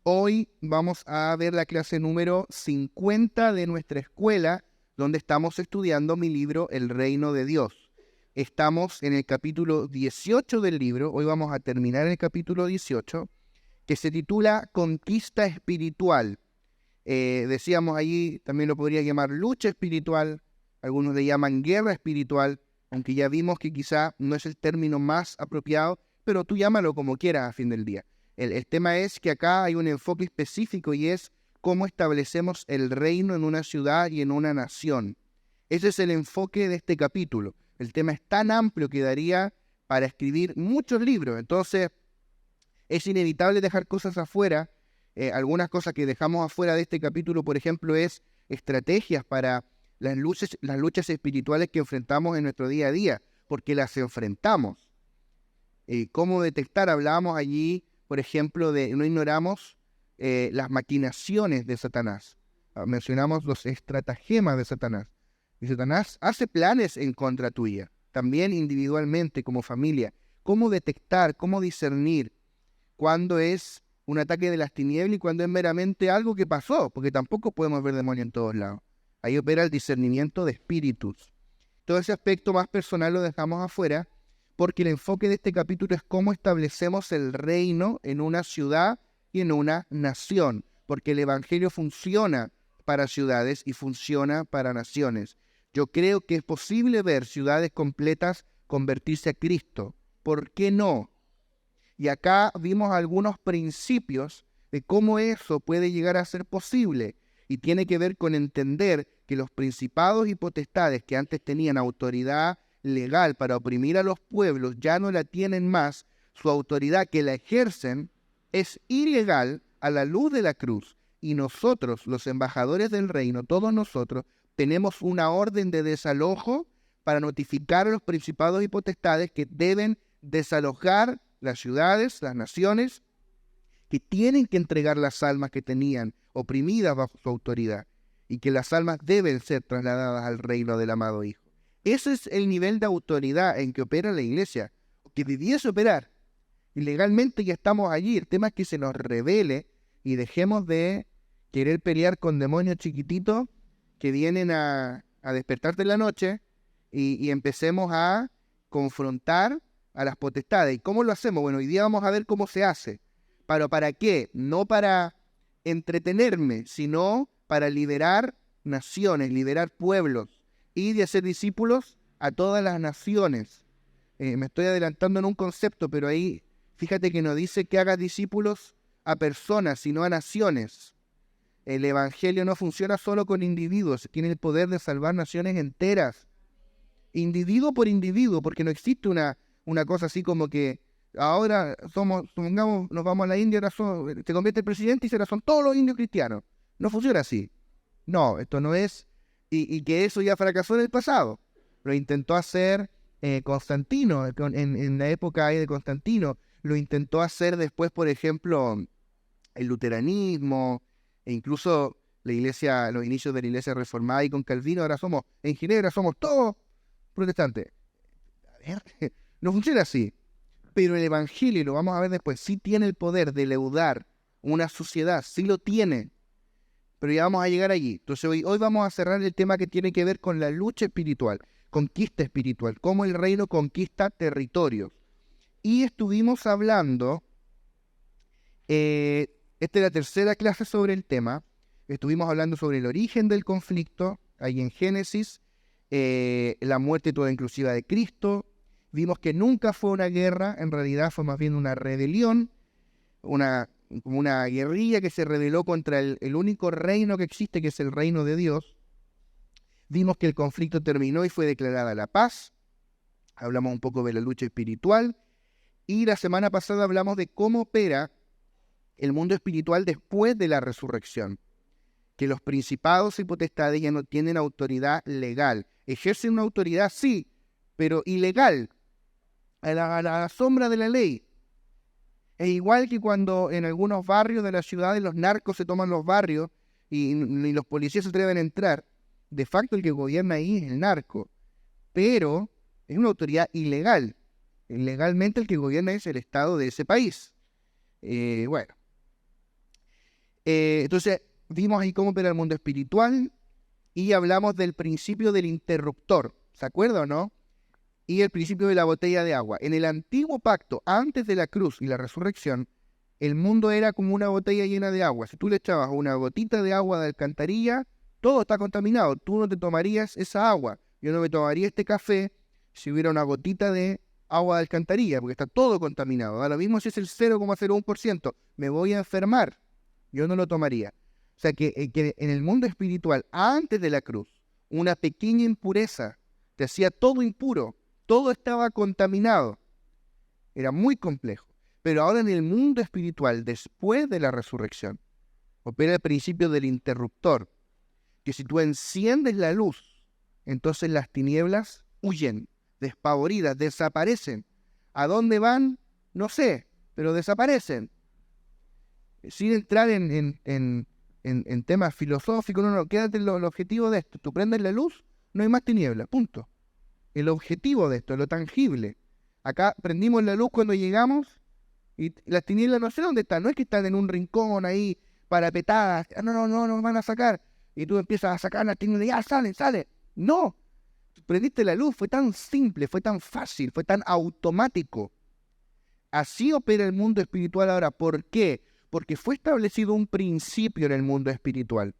Hoy vamos a ver la clase número 50 de nuestra escuela, donde estamos estudiando mi libro El Reino de Dios. Estamos en el capítulo 18 del libro, hoy vamos a terminar el capítulo 18, que se titula Conquista Espiritual. Decíamos allí, también lo podría llamar lucha espiritual, algunos le llaman guerra espiritual, aunque ya vimos que quizá no es el término más apropiado, pero tú llámalo como quieras a fin del día. El tema es que acá hay un enfoque específico y es cómo establecemos el reino en una ciudad y en una nación. Ese es el enfoque de este capítulo. El tema es tan amplio que daría para escribir muchos libros. Entonces, es inevitable dejar cosas afuera. Algunas cosas que dejamos afuera de este capítulo, por ejemplo, es estrategias para las luchas espirituales que enfrentamos en nuestro día a día, porque las enfrentamos. ¿Cómo detectar? Hablábamos allí, por ejemplo, no ignoramos las maquinaciones de Satanás. Mencionamos los estratagemas de Satanás. Y Satanás hace planes en contra tuya, también individualmente, como familia. ¿Cómo detectar, cómo discernir cuándo es un ataque de las tinieblas y cuándo es meramente algo que pasó? Porque tampoco podemos ver demonio en todos lados. Ahí opera el discernimiento de espíritus. Todo ese aspecto más personal lo dejamos afuera, porque el enfoque de este capítulo es cómo establecemos el reino en una ciudad y en una nación, porque el evangelio funciona para ciudades y funciona para naciones. Yo creo que es posible ver ciudades completas convertirse a Cristo. ¿Por qué no? Y acá vimos algunos principios de cómo eso puede llegar a ser posible. Y tiene que ver con entender que los principados y potestades que antes tenían autoridad legal para oprimir a los pueblos ya no la tienen más. Su autoridad que la ejercen es ilegal a la luz de la cruz. Y nosotros, los embajadores del reino, todos nosotros, tenemos una orden de desalojo para notificar a los principados y potestades que deben desalojar las ciudades, las naciones, que tienen que entregar las almas que tenían oprimidas bajo su autoridad y que las almas deben ser trasladadas al reino del amado Hijo. Ese es el nivel de autoridad en que opera la iglesia, que debiese operar. Y legalmente ya estamos allí. El tema es que se nos revele y dejemos de querer pelear con demonios chiquititos que vienen a despertarte en la noche y empecemos a confrontar a las potestades. ¿Y cómo lo hacemos? Bueno, hoy día vamos a ver cómo se hace. ¿Pero para qué? No para entretenerme, sino para liberar naciones, liberar pueblos y de hacer discípulos a todas las naciones. Me estoy adelantando en un concepto, pero ahí fíjate que no dice que hagas discípulos a personas, sino a naciones. El evangelio no funciona solo con individuos, tiene el poder de salvar naciones enteras, individuo por individuo, porque no existe una cosa así como que ahora supongamos, nos vamos a la India, se convierte el presidente y ahora son todos los indios cristianos. No funciona así. No, esto no es, y que eso ya fracasó en el pasado. Lo intentó hacer Constantino, en la época ahí de Constantino. Lo intentó hacer después, por ejemplo, el luteranismo, e incluso la iglesia, los inicios de la iglesia reformada y con Calvino, en Ginebra somos todos protestantes. A ver, no funciona así. Pero el evangelio, y lo vamos a ver después, sí tiene el poder de leudar una sociedad, sí lo tiene. Pero ya vamos a llegar allí. Entonces hoy vamos a cerrar el tema que tiene que ver con la lucha espiritual, conquista espiritual, cómo el reino conquista territorios. Y estuvimos hablando, esta es la tercera clase sobre el tema, estuvimos hablando sobre el origen del conflicto, ahí en Génesis, la muerte toda inclusiva de Cristo. Vimos que nunca fue una guerra, en realidad fue más bien una rebelión, como una guerrilla que se rebeló contra el único reino que existe, que es el reino de Dios. Vimos que el conflicto terminó y fue declarada la paz. Hablamos un poco de la lucha espiritual. Y la semana pasada hablamos de cómo opera el mundo espiritual después de la resurrección. Que los principados y potestades ya no tienen autoridad legal. Ejercen una autoridad, sí, pero ilegal, a la sombra de la ley. Es igual que cuando en algunos barrios de las ciudades los narcos se toman los barrios y los policías se atreven a entrar. De facto el que gobierna ahí es el narco, pero es una autoridad ilegal. Legalmente el que gobierna es el Estado de ese país. Bueno, Entonces, vimos ahí cómo opera el mundo espiritual y hablamos del principio del interruptor. ¿Se acuerda o no? Y el principio de la botella de agua. En el antiguo pacto, antes de la cruz y la resurrección, el mundo era como una botella llena de agua. Si tú le echabas una gotita de agua de alcantarilla, todo está contaminado. Tú no te tomarías esa agua. Yo no me tomaría este café si hubiera una gotita de agua de alcantarilla, porque está todo contaminado. Ahora mismo si es el 0,01%, me voy a enfermar. Yo no lo tomaría. O sea que en el mundo espiritual, antes de la cruz, una pequeña impureza te hacía todo impuro. Todo estaba contaminado. Era muy complejo. Pero ahora en el mundo espiritual, después de la resurrección, opera el principio del interruptor, que si tú enciendes la luz, entonces las tinieblas huyen, despavoridas, desaparecen. ¿A dónde van? No sé, pero desaparecen. Sin entrar en temas filosóficos, no, quédate en el objetivo de esto. Tú prendes la luz, no hay más tinieblas, punto. El objetivo de esto, lo tangible. Acá prendimos la luz cuando llegamos y las tinieblas no sé dónde están. No es que están en un rincón ahí, parapetadas. No, nos van a sacar. Y tú empiezas a sacar las tinieblas, ya, sale. No. Prendiste la luz, fue tan simple, fue tan fácil, fue tan automático. Así opera el mundo espiritual ahora. ¿Por qué? Porque fue establecido un principio en el mundo espiritual.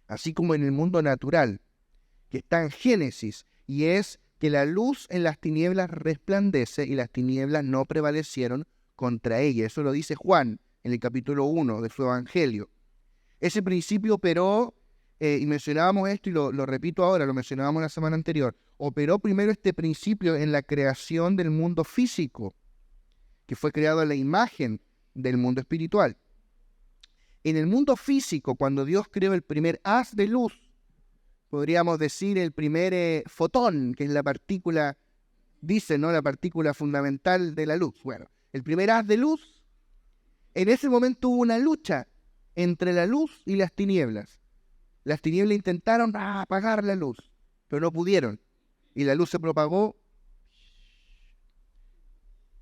Así como en el mundo natural, que está en Génesis, y es que la luz en las tinieblas resplandece y las tinieblas no prevalecieron contra ella. Eso lo dice Juan en el capítulo 1 de su Evangelio. Ese principio operó, y mencionábamos esto y lo repito ahora, lo mencionábamos la semana anterior, operó primero este principio en la creación del mundo físico, que fue creado a la imagen del mundo espiritual. En el mundo físico, cuando Dios creó el primer haz de luz, podríamos decir el primer fotón, que es la partícula, dicen, ¿no? La partícula fundamental de la luz. Bueno, el primer haz de luz, en ese momento hubo una lucha entre la luz y las tinieblas. Las tinieblas intentaron apagar la luz, pero no pudieron. Y la luz se propagó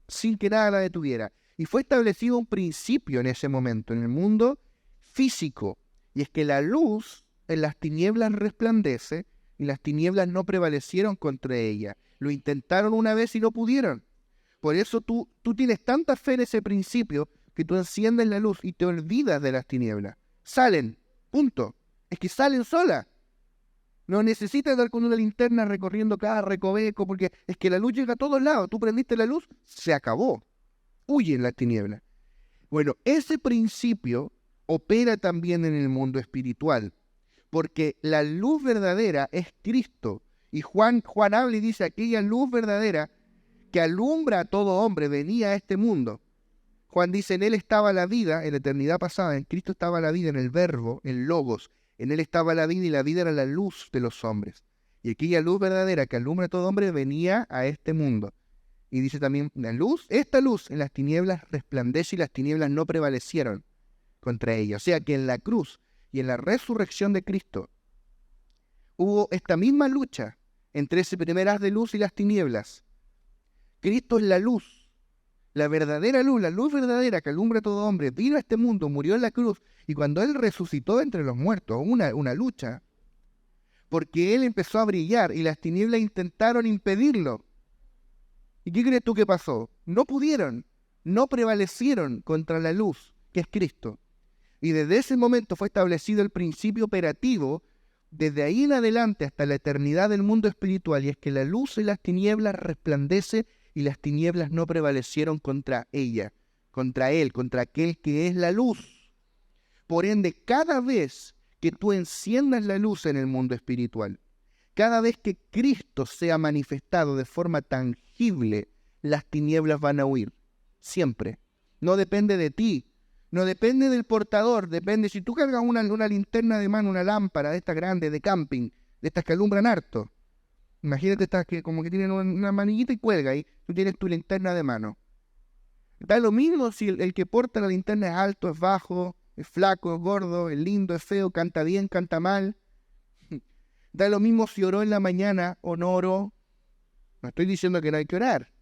sin que nada la detuviera. Y fue establecido un principio en ese momento, en el mundo físico, y es que la luz en las tinieblas resplandece y las tinieblas no prevalecieron contra ella. Lo intentaron una vez y no pudieron. Por eso tú tienes tanta fe en ese principio que tú enciendes la luz y te olvidas de las tinieblas. Salen, punto. Es que salen solas. No necesitas andar con una linterna recorriendo cada recoveco porque es que la luz llega a todos lados. Tú prendiste la luz, se acabó. Huyen las tinieblas. Bueno, ese principio opera también en el mundo espiritual, porque la luz verdadera es Cristo. Y Juan habla y dice, aquella luz verdadera que alumbra a todo hombre venía a este mundo. Juan dice, en él estaba la vida, en la eternidad pasada, en Cristo estaba la vida, en el verbo, en logos. En él estaba la vida y la vida era la luz de los hombres. Y aquella luz verdadera que alumbra a todo hombre venía a este mundo. Y dice también, la luz, esta luz en las tinieblas resplandece y las tinieblas no prevalecieron contra ella. O sea que en la cruz y en la resurrección de Cristo hubo esta misma lucha entre ese primer haz de luz y las tinieblas. Cristo es la luz, la verdadera luz, la luz verdadera que alumbra a todo hombre, vino a este mundo, murió en la cruz, y cuando Él resucitó entre los muertos, una lucha, porque Él empezó a brillar y las tinieblas intentaron impedirlo. ¿Y qué crees tú que pasó? No pudieron, no prevalecieron contra la luz, que es Cristo. Y desde ese momento fue establecido el principio operativo, desde ahí en adelante hasta la eternidad del mundo espiritual, y es que la luz y las tinieblas resplandece y las tinieblas no prevalecieron contra ella, contra Él, contra aquel que es la luz. Por ende, cada vez que tú enciendas la luz en el mundo espiritual, cada vez que Cristo sea manifestado de forma tangible, las tinieblas van a huir, siempre. No depende de ti, no depende del portador, depende si tú cargas una linterna de mano, una lámpara de estas grandes de camping, de estas que alumbran harto. Imagínate estas que como que tienen una manillita y cuelga ahí, tú tienes tu linterna de mano. Da lo mismo si el que porta la linterna es alto, es bajo, es flaco, es gordo, es lindo, es feo, canta bien, canta mal. Da lo mismo si oró en la mañana o no oró. No estoy diciendo que no hay que orar.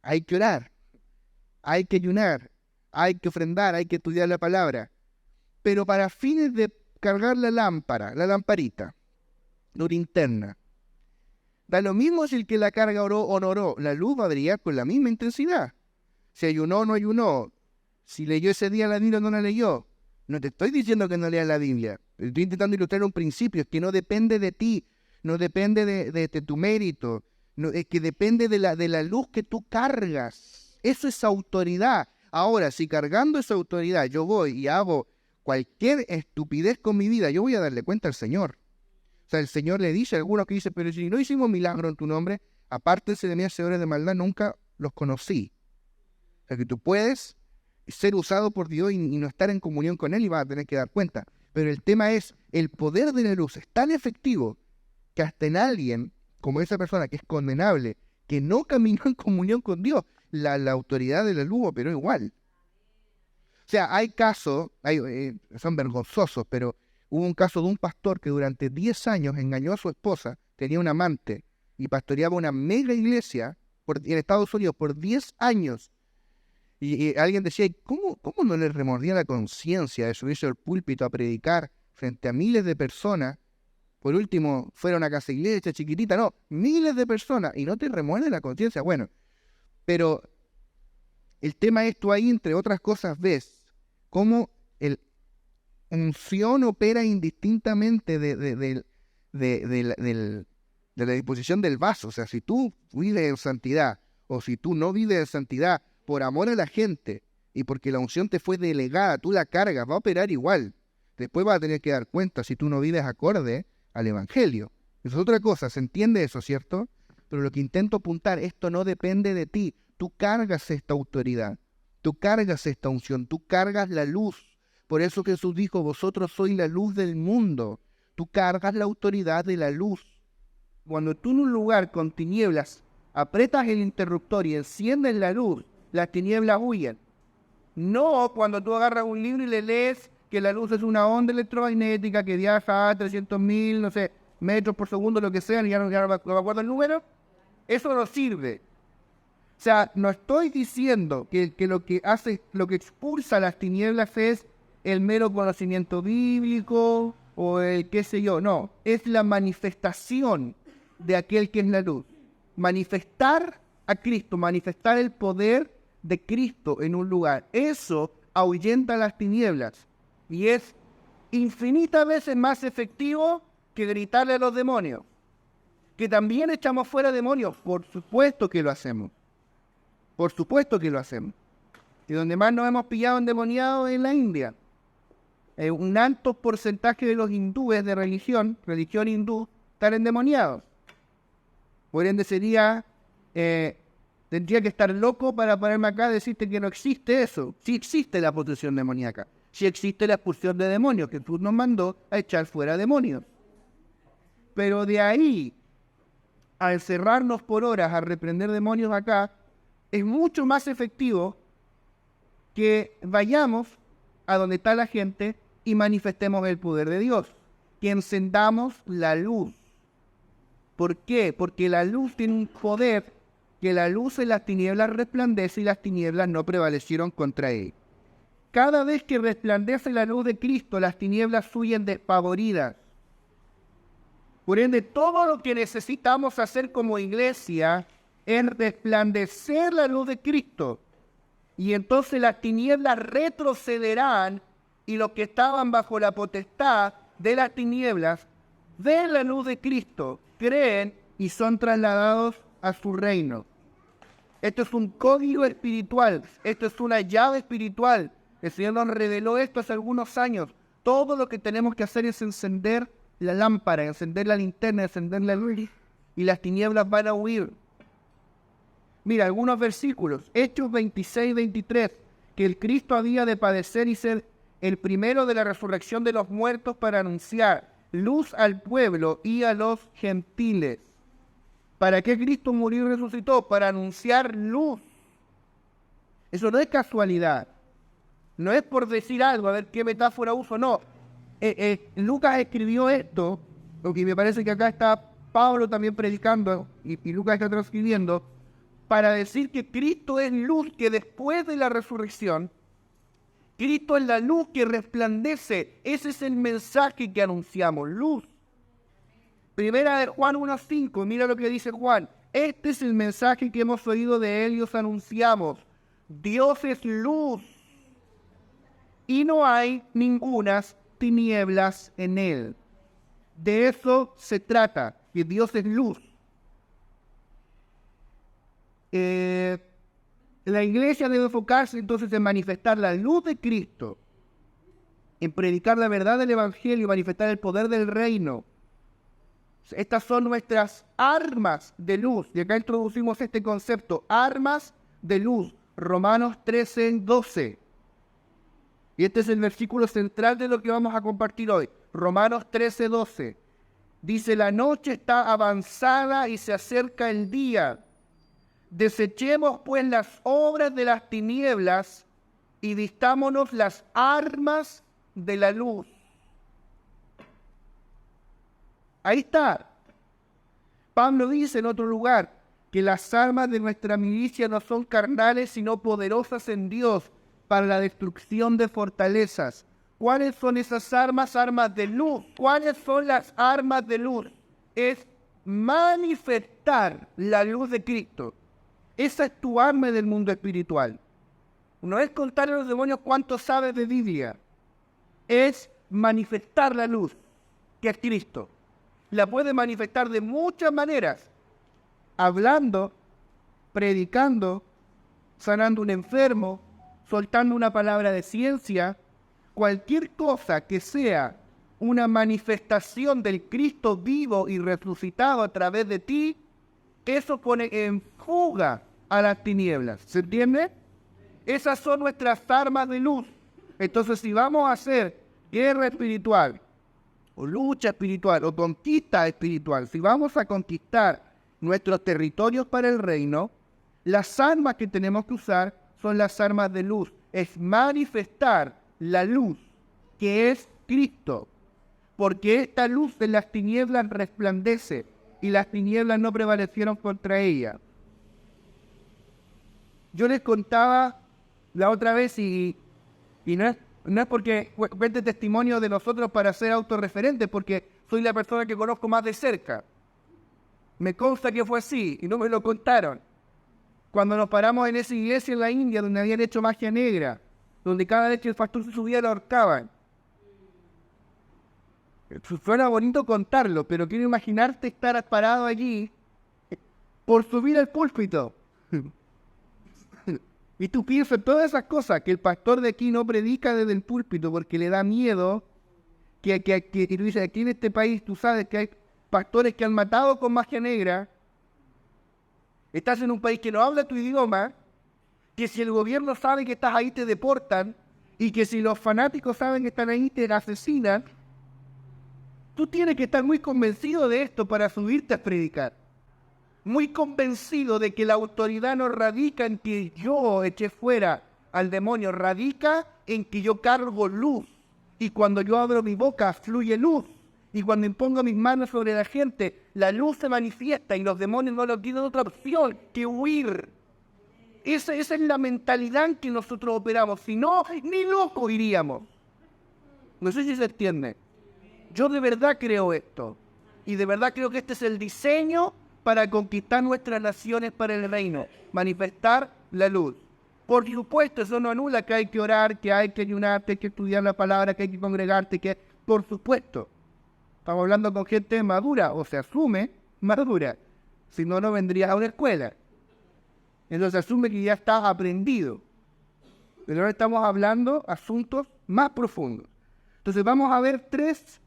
Hay que orar. Hay que ayunar. hay que ofrendar, hay que estudiar la palabra. Pero para fines de cargar la lámpara, la lamparita, la linterna, da lo mismo si el que la carga oró o no oró, la luz va a brillar con la misma intensidad. Si ayunó o no ayunó, si leyó ese día la Biblia o no la leyó. No te estoy diciendo que no leas la Biblia, estoy intentando ilustrar un principio, es que no depende de ti, no depende de tu mérito, no, es que depende de la luz que tú cargas. Eso es autoridad. Ahora, si cargando esa autoridad yo voy y hago cualquier estupidez con mi vida, yo voy a darle cuenta al Señor. O sea, el Señor le dice a algunos que dicen, pero si no hicimos milagro en tu nombre, apártense de mí, hacedores de maldad, nunca los conocí. O sea, que tú puedes ser usado por Dios y no estar en comunión con Él y vas a tener que dar cuenta. Pero el tema es, el poder de la luz es tan efectivo que hasta en alguien, como esa persona que es condenable, que no caminó en comunión con Dios, la autoridad de la luz operó igual. O sea, hay casos, son vergonzosos, pero hubo un caso de un pastor que durante 10 años engañó a su esposa, tenía un amante y pastoreaba una mega iglesia en Estados Unidos por 10 años. Y alguien decía, ¿cómo no le remordía la conciencia de subirse al púlpito a predicar frente a miles de personas? Por último, fuera una casa iglesia chiquitita, no, miles de personas, y no te remuerde la conciencia. Bueno, pero el tema es, tú ahí, entre otras cosas, ves cómo el unción opera indistintamente de la disposición del vaso. O sea, si tú vives en santidad, o si tú no vives en santidad, por amor a la gente, y porque la unción te fue delegada, tú la cargas, va a operar igual. Después vas a tener que dar cuenta si tú no vives acorde al Evangelio. Eso es otra cosa, se entiende eso, ¿cierto? Pero lo que intento apuntar, esto no depende de ti. Tú cargas esta autoridad, tú cargas esta unción, tú cargas la luz. Por eso Jesús dijo, vosotros sois la luz del mundo. Tú cargas la autoridad de la luz. Cuando tú en un lugar con tinieblas aprietas el interruptor y enciendes la luz, las tinieblas huyen. No cuando tú agarras un libro y le lees que la luz es una onda electromagnética que viaja a 300.000, no sé, metros por segundo, lo que sea, ya no me acuerdo el número. Eso no sirve. O sea, no estoy diciendo que lo que expulsa las tinieblas es el mero conocimiento bíblico o el qué sé yo. No, es la manifestación de aquel que es la luz. Manifestar a Cristo, manifestar el poder de Cristo en un lugar. Eso ahuyenta las tinieblas y es infinitas veces más efectivo que gritarle a los demonios. Que también echamos fuera demonios, por supuesto que lo hacemos. Por supuesto que lo hacemos. Y donde más nos hemos pillado endemoniados es en la India. Un alto porcentaje de los hindúes de religión hindú, están endemoniados. Por ende tendría que estar loco para pararme acá y decirte que no existe eso. Sí existe la posesión demoníaca. Sí existe la expulsión de demonios, que Jesús nos mandó a echar fuera demonios. Pero de ahí a encerrarnos por horas a reprender demonios acá, es mucho más efectivo que vayamos a donde está la gente y manifestemos el poder de Dios. Que encendamos la luz. ¿Por qué? Porque la luz tiene un poder que la luz en las tinieblas resplandece y las tinieblas no prevalecieron contra él. Cada vez que resplandece la luz de Cristo, las tinieblas huyen despavoridas. Por ende, todo lo que necesitamos hacer como iglesia es resplandecer la luz de Cristo. Y entonces las tinieblas retrocederán y los que estaban bajo la potestad de las tinieblas ven la luz de Cristo, creen y son trasladados a su reino. Esto es un código espiritual, esto es una llave espiritual. El Señor nos reveló esto hace algunos años. Todo lo que tenemos que hacer es encender la lámpara, encender la linterna, encender la luz y las tinieblas van a huir. Mira, algunos versículos. Hechos 26, 23. Que el Cristo había de padecer y ser el primero de la resurrección de los muertos para anunciar luz al pueblo y a los gentiles. ¿Para qué Cristo murió y resucitó? Para anunciar luz. Eso no es casualidad. No es por decir algo, a ver qué metáfora uso, no. Lucas escribió esto, porque me parece que acá está Pablo también predicando, y Lucas está transcribiendo, para decir que Cristo es luz, que después de la resurrección, Cristo es la luz que resplandece. Ese es el mensaje que anunciamos, luz. Primera de Juan 1:5, mira lo que dice Juan. Este es el mensaje que hemos oído de él y os anunciamos. Dios es luz y no hay ningunas tinieblas en él. De eso se trata, que Dios es luz. La iglesia debe enfocarse entonces en manifestar la luz de Cristo, en predicar la verdad del Evangelio y manifestar el poder del reino. Estas son nuestras armas de luz. Y acá introducimos este concepto, armas de luz. Romanos 13:12. Y este es el versículo central de lo que vamos a compartir hoy. Romanos 13:12. Dice, la noche está avanzada y se acerca el día. Desechemos pues las obras de las tinieblas y vistámonos las armas de la luz. Ahí está. Pablo dice en otro lugar que las armas de nuestra milicia no son carnales, sino poderosas en Dios para la destrucción de fortalezas. ¿Cuáles son esas armas? Armas de luz. ¿Cuáles son las armas de luz? Es manifestar la luz de Cristo. Esa es tu arma del mundo espiritual. No es contarle a los demonios cuánto sabes de Biblia. Es manifestar la luz, que es Cristo. La puede manifestar de muchas maneras. Hablando, predicando, sanando a un enfermo, soltando una palabra de ciencia, cualquier cosa que sea una manifestación del Cristo vivo y resucitado a través de ti, eso pone en fuga a las tinieblas. ¿Se entiende? Esas son nuestras armas de luz. Entonces, si vamos a hacer guerra espiritual, o lucha espiritual, o conquista espiritual, si vamos a conquistar nuestros territorios para el reino, las armas que tenemos que usar son las armas de luz. Es manifestar la luz, que es Cristo. Porque esta luz de las tinieblas resplandece, y las tinieblas no prevalecieron contra ella. Yo les contaba la otra vez, y no es porque cuente testimonio de nosotros para ser autorreferentes, porque soy la persona que conozco más de cerca. Me consta que fue así, y no me lo contaron. Cuando nos paramos en esa iglesia en la India, donde habían hecho magia negra, donde cada vez que el pastor se subía lo ahorcaban. Suena bonito contarlo, pero quiero imaginarte estar parado allí por subir al púlpito. Y tú piensas todas esas cosas, que el pastor de aquí no predica desde el púlpito porque le da miedo, que tú dices, aquí en este país tú sabes que hay pastores que han matado con magia negra. Estás en un país que no habla tu idioma, que si el gobierno sabe que estás ahí te deportan, y que si los fanáticos saben que están ahí te asesinan. Tú tienes que estar muy convencido de esto para subirte a predicar. Muy convencido de que la autoridad no radica en que yo eché fuera al demonio, radica en que yo cargo luz. Y cuando yo abro mi boca, fluye luz. Y cuando impongo mis manos sobre la gente, la luz se manifiesta y los demonios no lo tienen otra opción que huir. Esa es la mentalidad en que nosotros operamos. Si no, ni loco iríamos. No sé si se entiende. Yo de verdad creo esto. Y de verdad creo que este es el diseño para conquistar nuestras naciones para el reino. Manifestar la luz. Por supuesto, eso no anula que hay que orar, que hay que ayunar, que hay que estudiar la palabra, que hay que congregarte, que... Por supuesto. Estamos hablando con gente madura, o se asume madura. Si no, no vendrías a una escuela. Entonces se asume que ya estás aprendido. Pero ahora estamos hablando asuntos más profundos. Entonces vamos a ver 3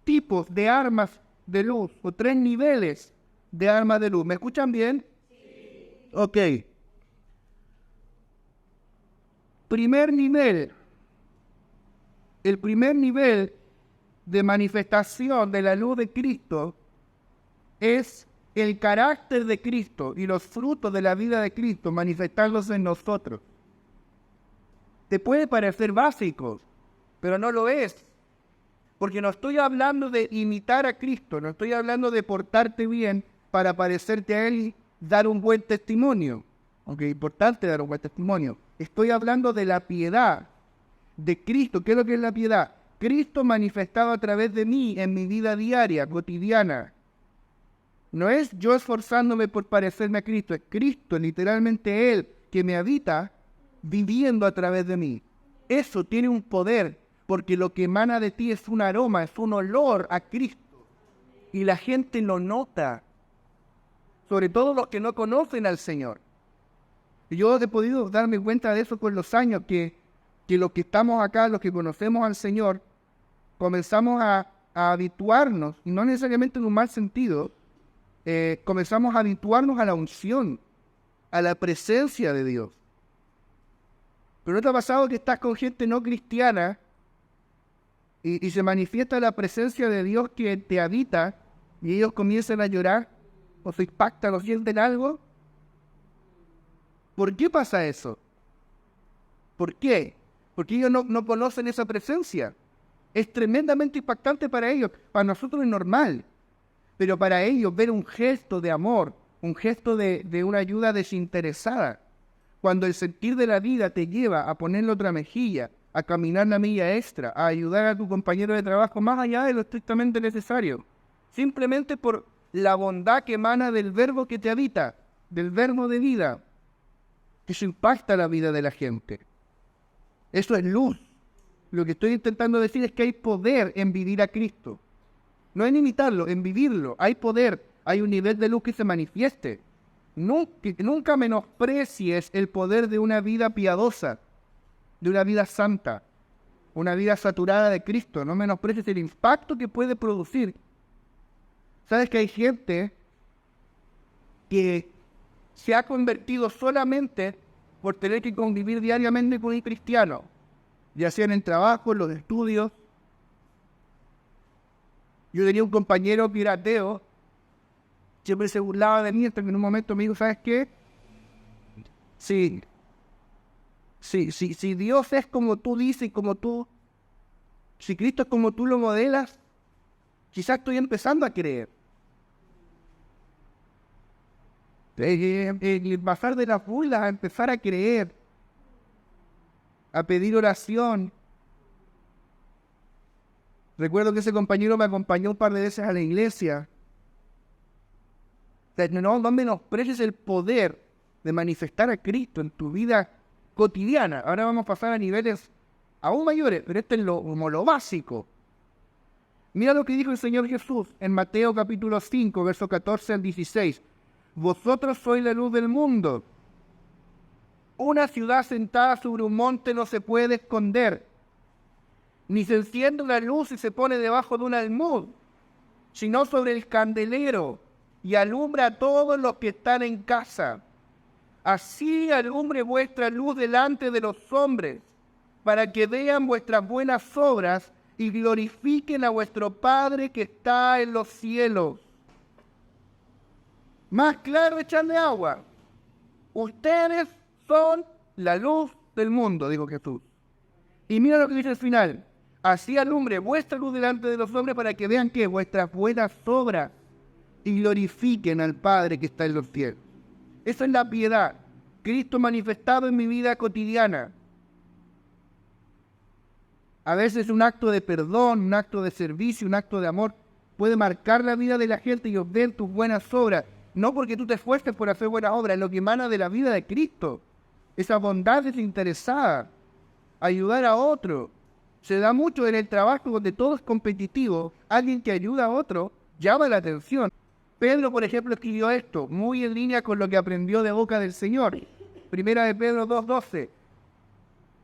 tipos de armas de luz, o 3 niveles de armas de luz. ¿Me escuchan bien? Sí. Ok. Primer nivel. El primer nivel de manifestación de la luz de Cristo es el carácter de Cristo y los frutos de la vida de Cristo manifestándose en nosotros. Te puede parecer básico, pero no lo es. Porque no estoy hablando de imitar a Cristo, no estoy hablando de portarte bien para parecerte a Él y dar un buen testimonio. Aunque es importante dar un buen testimonio. Estoy hablando de la piedad. de Cristo. ¿Qué es lo que es la piedad? Cristo manifestado a través de mí en mi vida diaria, cotidiana. No es yo esforzándome por parecerme a Cristo, es Cristo, literalmente Él, que me habita viviendo a través de mí. Eso tiene un poder, porque lo que emana de ti es un aroma, es un olor a Cristo. Y la gente lo nota, sobre todo los que no conocen al Señor. Y yo he podido darme cuenta de eso con los años, que los que estamos acá, los que conocemos al Señor, comenzamos a habituarnos, y no necesariamente en un mal sentido, comenzamos a habituarnos a la unción, a la presencia de Dios. Pero ¿no te ha pasado que estás con gente no cristiana y se manifiesta la presencia de Dios que te habita y ellos comienzan a llorar o se impactan o sienten algo? ¿Por qué pasa eso? ¿Por qué? Porque ellos no conocen esa presencia. Es tremendamente impactante para ellos. Para nosotros es normal. Pero para ellos ver un gesto de amor, un gesto de una ayuda desinteresada, cuando el sentir de la vida te lleva a ponerle otra mejilla, a caminar la milla extra, a ayudar a tu compañero de trabajo más allá de lo estrictamente necesario, simplemente por la bondad que emana del verbo que te habita, del verbo de vida, eso impacta la vida de la gente. Eso es luz. Lo que estoy intentando decir es que hay poder en vivir a Cristo. No en imitarlo, en vivirlo. Hay poder, hay un nivel de luz que se manifieste. Nunca menosprecies el poder de una vida piadosa, de una vida santa, una vida saturada de Cristo. No menosprecies el impacto que puede producir. ¿Sabes que hay gente que se ha convertido solamente por tener que convivir diariamente con un cristiano, ya sea en el trabajo, en los estudios? Yo tenía un compañero pirateo, siempre se burlaba de mí, hasta que en un momento me dijo, ¿sabes qué? Si Dios es como tú dices, si Cristo es como tú lo modelas, quizás estoy empezando a creer. El pasar de las burlas a empezar a creer, a pedir oración. Recuerdo que ese compañero me acompañó un par de veces a la iglesia. O sea, no menosprecies el poder de manifestar a Cristo en tu vida cotidiana. Ahora vamos a pasar a niveles aún mayores, pero esto es como lo básico. Mira lo que dijo el Señor Jesús en Mateo capítulo 5, versos 14 al 16. Vosotros sois la luz del mundo. Una ciudad sentada sobre un monte no se puede esconder, ni se enciende una luz y se pone debajo de un almud, sino sobre el candelero, y alumbra a todos los que están en casa. Así alumbre vuestra luz delante de los hombres, para que vean vuestras buenas obras y glorifiquen a vuestro Padre que está en los cielos. Más claro, echarle agua. Ustedes son la luz del mundo, dijo Jesús. Y mira lo que dice al final. Así alumbre vuestra luz delante de los hombres para que vean que vuestras buenas obras y glorifiquen al Padre que está en los cielos. Esa es la piedad. Cristo manifestado en mi vida cotidiana. A veces un acto de perdón, un acto de servicio, un acto de amor puede marcar la vida de la gente y ver tus buenas obras. No porque tú te esfuerces por hacer buenas obras, es lo que emana de la vida de Cristo. Esa bondad desinteresada, ayudar a otro. Se da mucho en el trabajo donde todo es competitivo. Alguien que ayuda a otro llama la atención. Pedro, por ejemplo, escribió esto, muy en línea con lo que aprendió de boca del Señor. Primera de Pedro 2:12.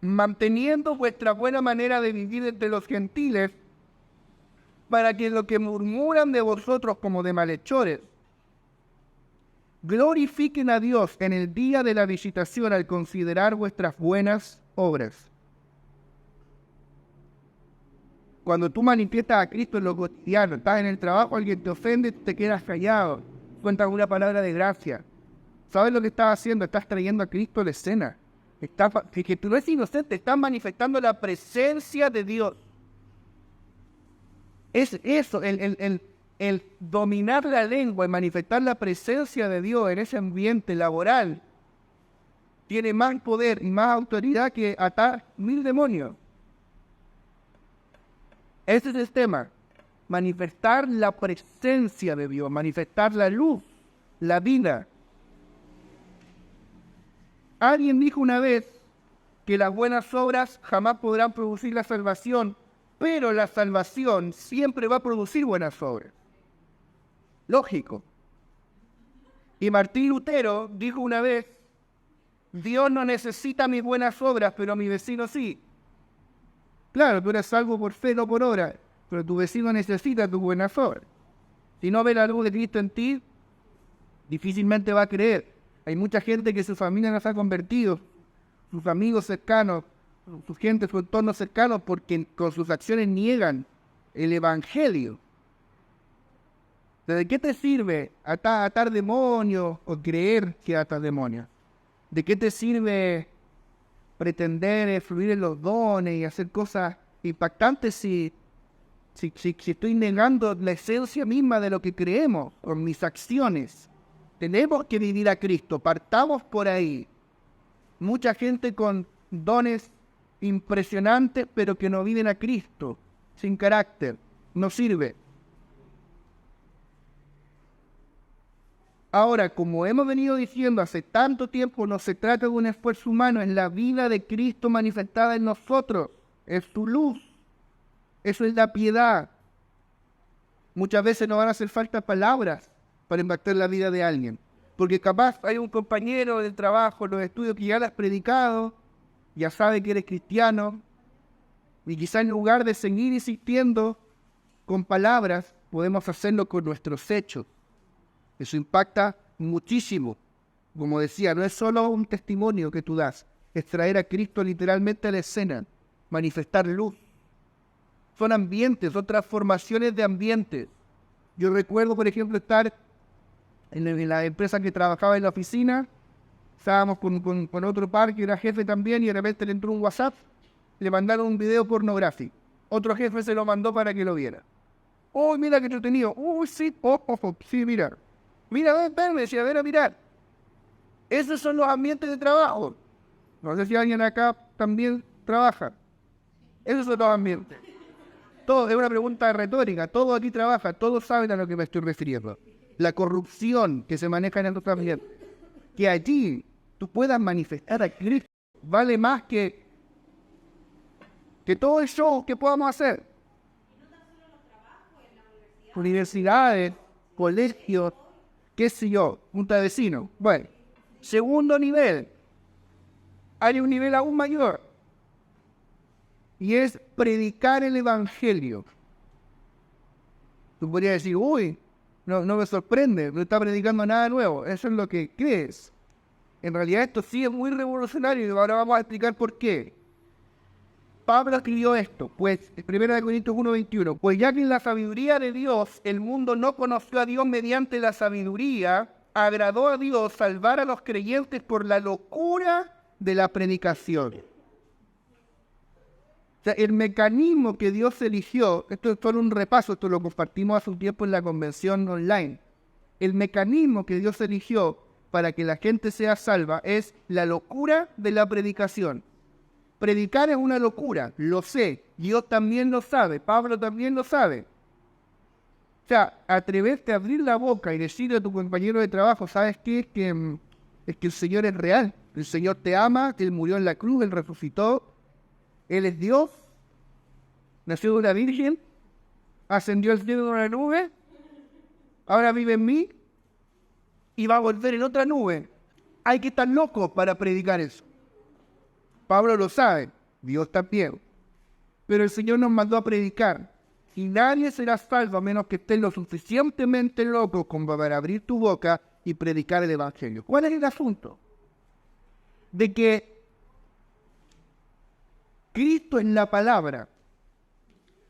Manteniendo vuestra buena manera de vivir entre los gentiles, para que lo que murmuran de vosotros como de malhechores, glorifiquen a Dios en el día de la visitación al considerar vuestras buenas obras. Cuando tú manifiestas a Cristo en lo cotidiano, estás en el trabajo, alguien te ofende, te quedas callado, cuentas una palabra de gracia. ¿Sabes lo que estás haciendo? Estás trayendo a Cristo a la escena. Que tú no eres inocente, estás manifestando la presencia de Dios. Es eso, el dominar la lengua y manifestar la presencia de Dios en ese ambiente laboral tiene más poder y más autoridad que atar 1000 demonios. Ese es el tema. Manifestar la presencia de Dios, manifestar la luz, la vida. Alguien dijo una vez que las buenas obras jamás podrán producir la salvación, pero la salvación siempre va a producir buenas obras. Lógico. Y Martín Lutero dijo una vez: Dios no necesita mis buenas obras, pero mi vecino sí. Claro, tú eres salvo por fe, no por obra, pero tu vecino necesita tus buenas obras. Si no ve la luz de Cristo en ti, difícilmente va a creer. Hay mucha gente que su familia no se ha convertido, sus amigos cercanos, su gente, su entorno cercano, porque con sus acciones niegan el Evangelio. ¿De qué te sirve atar demonios o creer que atas demonios? ¿De qué te sirve pretender fluir en los dones y hacer cosas impactantes si estoy negando la esencia misma de lo que creemos con mis acciones? Tenemos que vivir a Cristo, partamos por ahí. Mucha gente con dones impresionantes, pero que no viven a Cristo, sin carácter, no sirve. Ahora, como hemos venido diciendo hace tanto tiempo, no se trata de un esfuerzo humano, es la vida de Cristo manifestada en nosotros, es su luz, eso es la piedad. Muchas veces no van a hacer falta palabras para impactar la vida de alguien, porque capaz hay un compañero del trabajo, en los estudios, que ya le has predicado, ya sabe que eres cristiano, y quizás en lugar de seguir insistiendo con palabras, podemos hacerlo con nuestros hechos. Eso impacta muchísimo. Como decía, no es solo un testimonio que tú das, es traer a Cristo literalmente a la escena, manifestar luz. Son ambientes, son transformaciones de ambientes. Yo recuerdo, por ejemplo, estar en la empresa que trabajaba en la oficina, estábamos con otro par que era jefe también, y de repente le entró un WhatsApp, le mandaron un video pornográfico. Otro jefe se lo mandó para que lo viera. ¡Oh, mira qué entretenido! ¡Oh, sí! ¡Oh, sí, mira! Mira, ven, me decía, ven a mirar. Esos son los ambientes de trabajo. No sé si alguien acá también trabaja. Esos son los ambientes. Todo, es una pregunta retórica. Todos aquí trabajan, todos saben a lo que me estoy refiriendo. La corrupción que se maneja en estos ambientes. Que allí tú puedas manifestar a Cristo vale más que todo el show que podamos hacer. Universidades, colegios, qué sé yo, junta de vecinos. Bueno, segundo nivel. Hay un nivel aún mayor. Y es predicar el Evangelio. Tú podrías decir, uy, no me sorprende, no está predicando nada nuevo. Eso es lo que crees. En realidad esto sí es muy revolucionario y ahora vamos a explicar por qué. Pablo escribió esto, pues, 1 Corintios 1:21, pues ya que en la sabiduría de Dios el mundo no conoció a Dios mediante la sabiduría, agradó a Dios salvar a los creyentes por la locura de la predicación. O sea, el mecanismo que Dios eligió, esto es solo un repaso, esto lo compartimos hace un tiempo en la convención online, el mecanismo que Dios eligió para que la gente sea salva es la locura de la predicación. Predicar es una locura, lo sé, Dios también lo sabe, Pablo también lo sabe. O sea, atreverte a abrir la boca y decirle a tu compañero de trabajo, ¿sabes qué? Es que el Señor es real, el Señor te ama, Él murió en la cruz, Él resucitó, Él es Dios, nació de una virgen, ascendió al cielo en una nube, ahora vive en mí y va a volver en otra nube. Hay que estar loco para predicar eso. Pablo lo sabe, Dios también. Pero el Señor nos mandó a predicar. Y nadie será salvo a menos que estés lo suficientemente loco como para abrir tu boca y predicar el Evangelio. ¿Cuál es el asunto? De que Cristo es la palabra.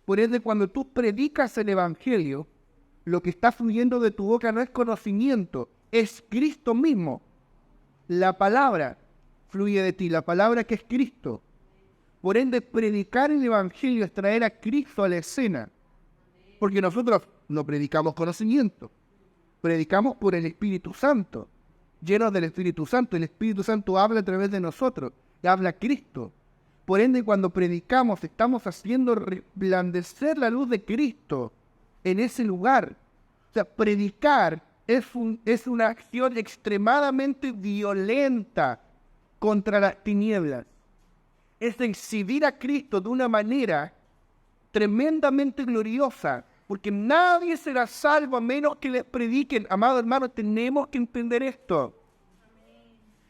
Por ende, cuando tú predicas el Evangelio, lo que está fluyendo de tu boca no es conocimiento, es Cristo mismo. La palabra fluye de ti, la palabra que es Cristo. Por ende, predicar el Evangelio es traer a Cristo a la escena. Porque nosotros no predicamos conocimiento, predicamos por el Espíritu Santo. Llenos del Espíritu Santo, el Espíritu Santo habla a través de nosotros, y habla Cristo. Por ende, cuando predicamos, estamos haciendo resplandecer la luz de Cristo en ese lugar. O sea, predicar es una acción extremadamente violenta contra las tinieblas. Es exhibir a Cristo de una manera tremendamente gloriosa, porque nadie será salvo a menos que les prediquen. Amados hermanos, tenemos que entender esto.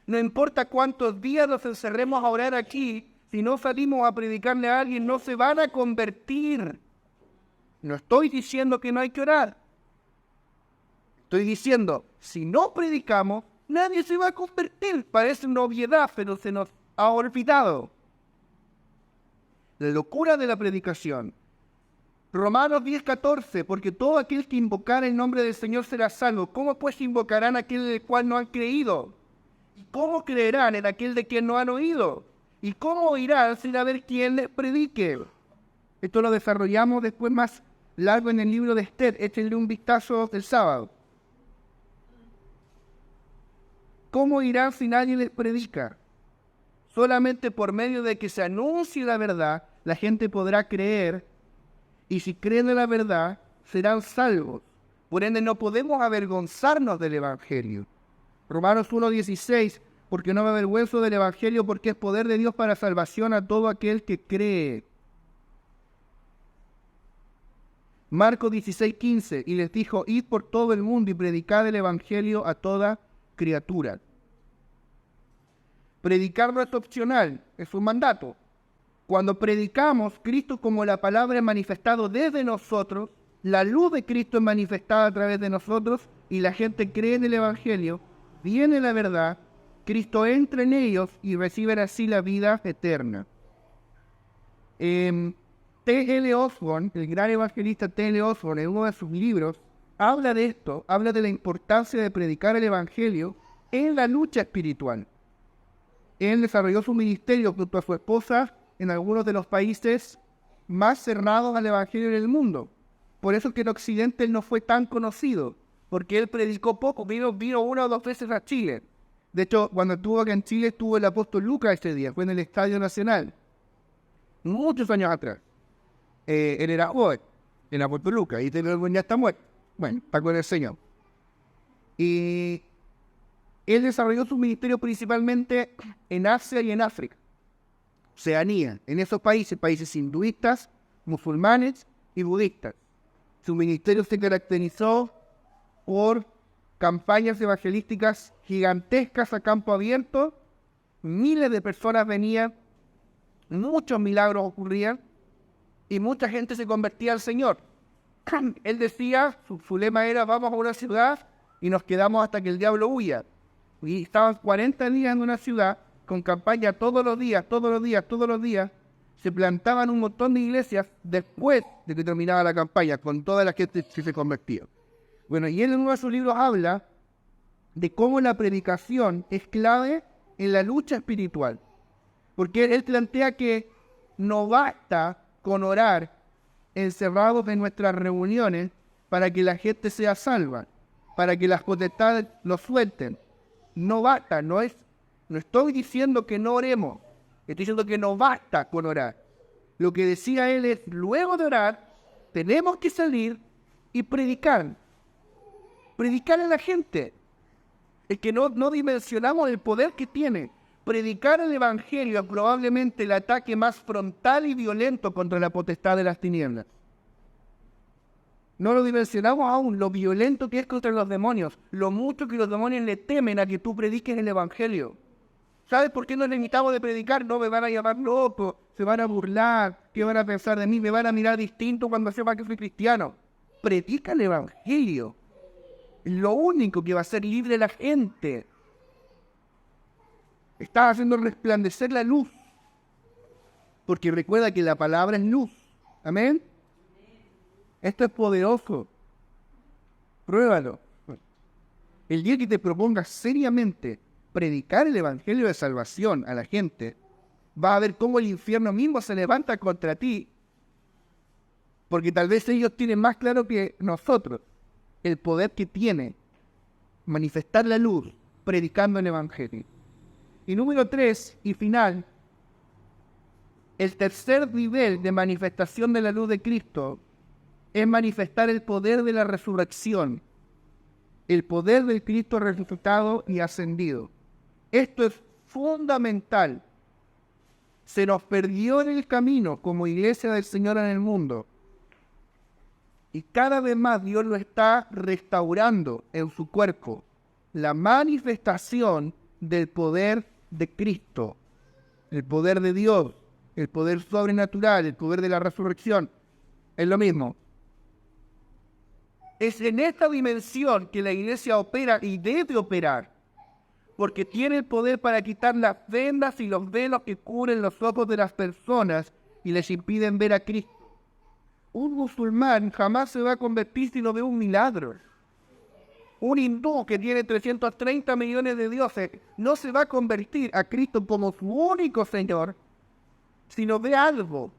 No importa cuántos días nos encerremos a orar aquí, si no salimos a predicarle a alguien, no se van a convertir. No estoy diciendo que no hay que orar. Estoy diciendo, si no predicamos, nadie se va a convertir. Parece una obviedad, pero se nos ha olvidado. La locura de la predicación. Romanos 10:14, porque todo aquel que invocara el nombre del Señor será salvo. ¿Cómo pues invocarán a aquel del cual no han creído? ¿Y cómo creerán en aquel de quien no han oído? ¿Y cómo oirán sin haber quien les predique? Esto lo desarrollamos después más largo en el libro de Esther. Échenle un vistazo el sábado. ¿Cómo irán si nadie les predica? Solamente por medio de que se anuncie la verdad, la gente podrá creer, y si creen en la verdad, serán salvos. Por ende, no podemos avergonzarnos del Evangelio. Romanos 1:16, porque no me avergüenzo del Evangelio, porque es poder de Dios para salvación a todo aquel que cree. Marcos 16:15, y les dijo, id por todo el mundo y predicad el Evangelio a toda criatura. Predicar no es opcional, es un mandato. Cuando predicamos, Cristo como la palabra es manifestado desde nosotros, la luz de Cristo es manifestada a través de nosotros y la gente cree en el Evangelio, viene la verdad, Cristo entra en ellos y reciben así la vida eterna. T.L. Osborne, el gran evangelista T.L. Osborne, en uno de sus libros, habla de esto, habla de la importancia de predicar el Evangelio en la lucha espiritual. Él desarrolló su ministerio junto a su esposa en algunos de los países más cerrados al Evangelio en el mundo. Por eso es que en Occidente él no fue tan conocido, porque él predicó poco, vino 1 o 2 veces a Chile. De hecho, cuando estuvo acá en Chile, estuvo el apóstol Lucas ese día, fue en el Estadio Nacional, muchos años atrás. Él era joven, el apóstol Lucas, y ya está muerto. Bueno, está con el Señor. Y él desarrolló su ministerio principalmente en Asia y en África, Oceanía, en esos países hinduistas, musulmanes y budistas. Su ministerio se caracterizó por campañas evangelísticas gigantescas a campo abierto, miles de personas venían, muchos milagros ocurrían y mucha gente se convertía al Señor. Él decía, su lema era, vamos a una ciudad y nos quedamos hasta que el diablo huya. Y estaban 40 días en una ciudad con campaña todos los días, se plantaban un montón de iglesias después de que terminaba la campaña, con toda la gente que se convertía. Bueno, y él en uno de sus libros habla de cómo la predicación es clave en la lucha espiritual. Porque él plantea que no basta con orar encerrados en nuestras reuniones para que la gente sea salva, para que las potestades lo suelten. No basta, no estoy diciendo que no oremos, estoy diciendo que no basta con orar. Lo que decía él es, luego de orar, tenemos que salir y predicar. Predicar a la gente. Es que no dimensionamos el poder que tiene. Predicar el Evangelio es probablemente el ataque más frontal y violento contra la potestad de las tinieblas. No lo dimensionamos aún, lo violento que es contra los demonios, lo mucho que los demonios le temen a que tú prediques el Evangelio. ¿Sabes por qué nos limitamos de predicar? No, me van a llamar loco, se van a burlar, ¿qué van a pensar de mí? Me van a mirar distinto cuando sepan que soy cristiano. Predica el Evangelio. Es lo único que va a hacer libre a la gente. Estás haciendo resplandecer la luz. Porque recuerda que la palabra es luz. Amén. Esto es poderoso. Pruébalo. El día que te propongas seriamente predicar el Evangelio de salvación a la gente, vas a ver cómo el infierno mismo se levanta contra ti. Porque tal vez ellos tienen más claro que nosotros el poder que tiene manifestar la luz predicando el Evangelio. Y número 3 y final, El tercer nivel de manifestación de la luz de Cristo es manifestar el poder de la resurrección, el poder del Cristo resucitado y ascendido. Esto es fundamental. Se nos perdió en el camino como iglesia del Señor en el mundo. Y cada vez más Dios lo está restaurando en su cuerpo. La manifestación del poder de Cristo, el poder de Dios, el poder sobrenatural, el poder de la resurrección, es lo mismo. Es en esta dimensión que la iglesia opera y debe operar, porque tiene el poder para quitar las vendas y los velos que cubren los ojos de las personas y les impiden ver a Cristo. Un musulmán jamás se va a convertir si no ve un milagro. Un hindú que tiene 330 millones de dioses no se va a convertir a Cristo como su único Señor si no ve algo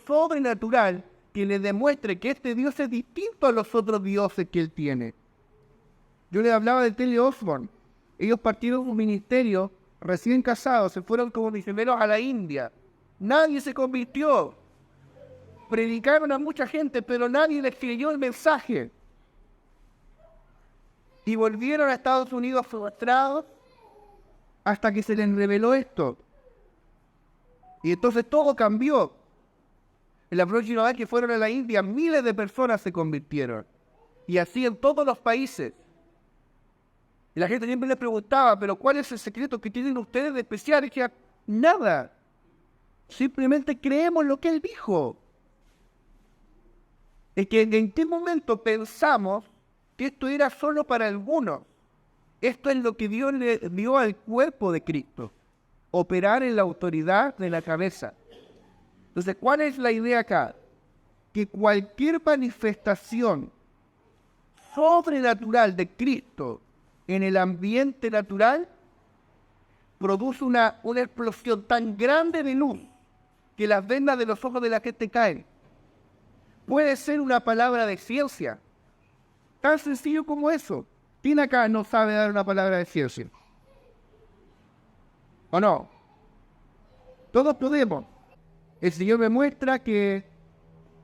sobrenatural que le demuestre que este Dios es distinto a los otros dioses que él tiene. Yo les hablaba de Telly Osborne. Ellos partieron un ministerio recién casados, se fueron como misioneros a la India. Nadie se convirtió. Predicaron a mucha gente, pero nadie les creyó el mensaje. Y volvieron a Estados Unidos frustrados hasta que se les reveló esto. Y entonces todo cambió. En la próxima vez que fueron a la India, miles de personas se convirtieron. Y así en todos los países. Y la gente siempre les preguntaba, ¿pero cuál es el secreto que tienen ustedes de especial? Y decía, nada. Simplemente creemos lo que él dijo. Es que en qué momento pensamos que esto era solo para algunos. Esto es lo que Dios le dio al cuerpo de Cristo. Operar en la autoridad de la cabeza. Entonces, ¿cuál es la idea acá? Que cualquier manifestación sobrenatural de Cristo en el ambiente natural produce una explosión tan grande de luz que las vendas de los ojos de la gente caen. Puede ser una palabra de ciencia, tan sencillo como eso. ¿Quién acá no sabe dar una palabra de ciencia? ¿O no? Todos podemos. El Señor me muestra que